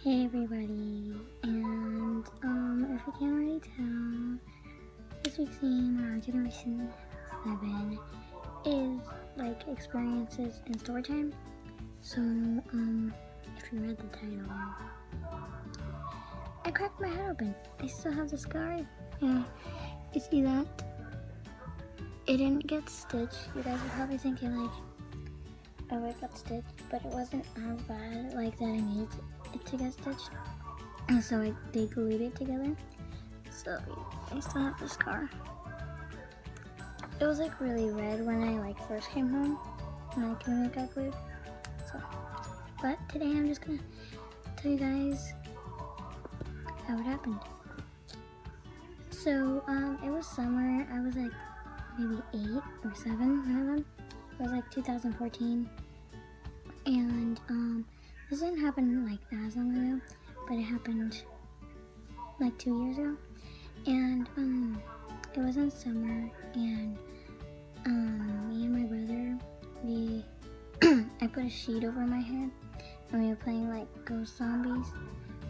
Hey everybody, and if you can't already tell, this week's theme, our Generation 7, is like experiences in story time. So, if you read the title, I cracked my head open. I still have the scar. Yeah, you see that? It didn't get stitched. You guys are probably thinking like, oh, it got stitched, but it wasn't as bad like that I needed it to get stitched. And so they glued it together. So I still have the scar. It was like really red when I first came home, and when it got glued. So, but today I'm just gonna tell you guys how it happened. So it was summer. I was like maybe 8 or 7 one of them. It was like 2014, and this didn't happen like as long ago, but it happened like 2 years ago. And it was in summer, and me and my brother, I put a sheet over my head, and we were playing like Ghost Zombies.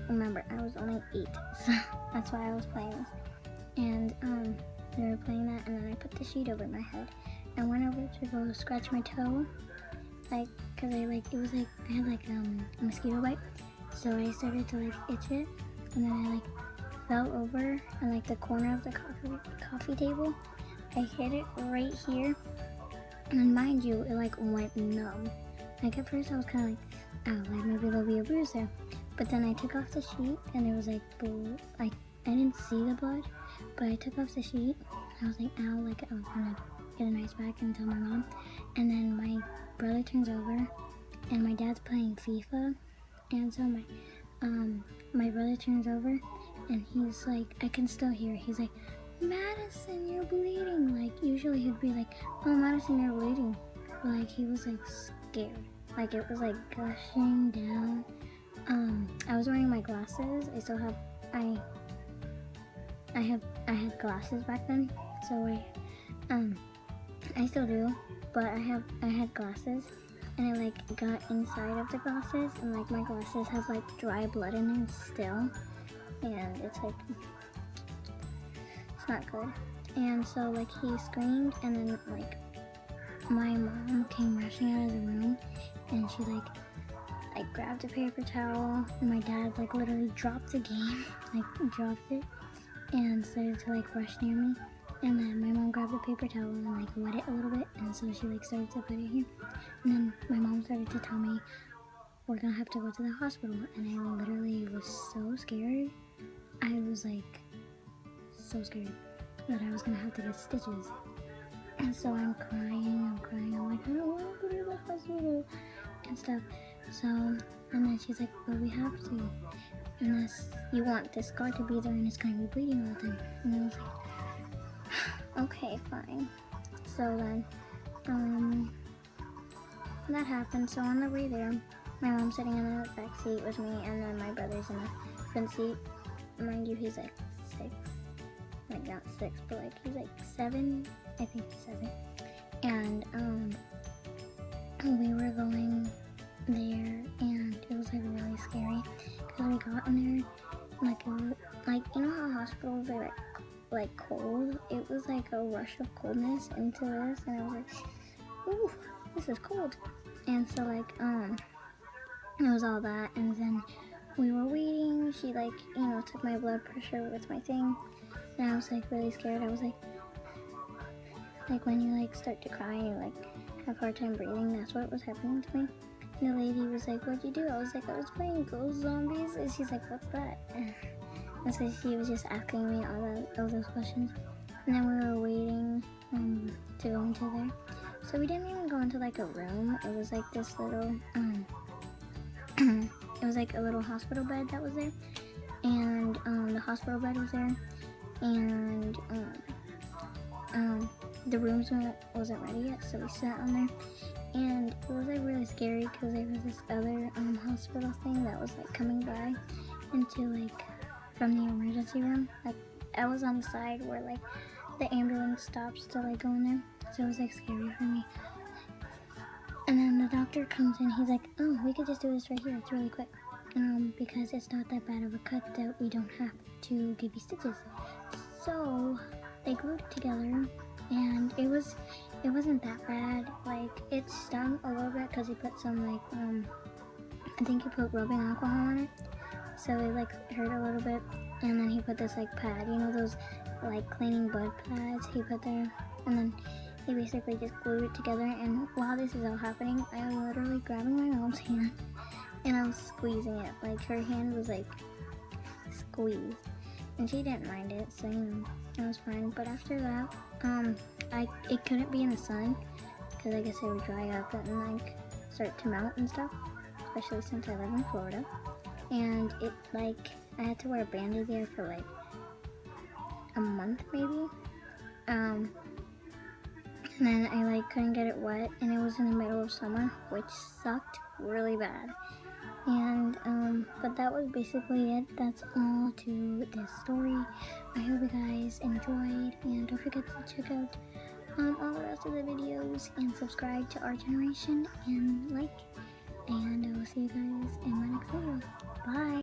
Remember, I was only 8, so that's why I was playing this. And we were playing that, and then I put the sheet over my head and went over to go scratch my toe, like, cause I had like a mosquito bite, so I started to like itch it, and then I like fell over on like the corner of the coffee table. I hit it right here, and mind you, it like went numb. Like at first I was kind of like, oh, like maybe there'll be a bruise there, but then I took off the sheet, and it was like blue. Like I didn't see the blood, but I took off the sheet. I was like, ow, like I was gonna get an ice pack and tell my mom. And then my brother turns over, and my dad's playing FIFA, and so my brother turns over, and he's like, I can still hear, he's like, Madison, you're bleeding. Like usually he'd be like, oh, Madison, you're bleeding, but like he was like scared, like it was like gushing down. I was wearing my glasses. I still have I had glasses back then, so I still do, but I had glasses, and it like got inside of the glasses, and like my glasses have like dry blood in them still, and it's like, it's not good. And so like he screamed, and then like my mom came rushing out of the room, and she like grabbed a paper towel, and my dad like literally dropped the game, like dropped it, and started to like rush near me. And then my mom grabbed a paper towel and like wet it a little bit, and so she like started to put it here. And then my mom started to tell me, we're gonna have to go to the hospital. And I literally was so scared. I was like so scared that I was gonna have to get stitches. And so I'm crying. I'm like, I don't want to go to the hospital and stuff. So, and then she's like, but we have to, unless you want this scar to be there and it's gonna be bleeding all the time. And I was like, okay, fine. So then, that happened. So on the way there, my mom's sitting in the back seat with me, and then my brother's in the front seat. Mind you, he's like 6, like not 6, but like he's like 7, I think he's 7. And we were going there, and it was like really scary, because we got in there, like it was, like, you know how hospitals are like cold? It was like a rush of coldness into this, and I was like, ooh, this is cold. And so like it was all that, and then we were waiting. She like, you know, took my blood pressure with my thing, and I was like really scared. I was like when you like start to cry and you like have a hard time breathing, that's what was happening to me. And the lady was like, what'd you do? I was like, I was playing Ghost Zombies. And she's like, what's that? And so she was just asking me all those questions. And then we were waiting to go into there. So we didn't even go into like a room. It was like this little, it was like a little hospital bed that was there. And the hospital bed was there. And the rooms wasn't ready yet, so we sat on there. And it was like really scary, because there was this other hospital thing that was like coming by into like from the emergency room. Like I was on the side where like the ambulance stops to like go in there, so it was like scary for me. And then the doctor comes in, he's like, oh, we could just do this right here, it's really quick. because it's not that bad of a cut that we don't have to give you stitches. So they glued it together, and it wasn't that bad. Like, it stung a little bit because he put some like I think he put rubbing alcohol on it, so it like hurt a little bit. And then he put this like pad, you know, those like cleaning bud pads he put there, and then he basically just glued it together. And while this is all happening, I'm literally grabbing my mom's hand and I'm squeezing it. Like, her hand was like squeezed, and she didn't mind it, so you know, it was fine. But after that, it couldn't be in the sun because I guess it would dry up and like start to melt and stuff, especially since I live in Florida. And it like, I had to wear a band-aid there for like a month maybe. And then I like couldn't get it wet, and it was in the middle of summer, which sucked really bad. And but that was basically it. That's all to this story. I hope you guys enjoyed, and don't forget to check out all the rest of the videos and subscribe to our generation and like, and I will see you guys in my next video. Bye.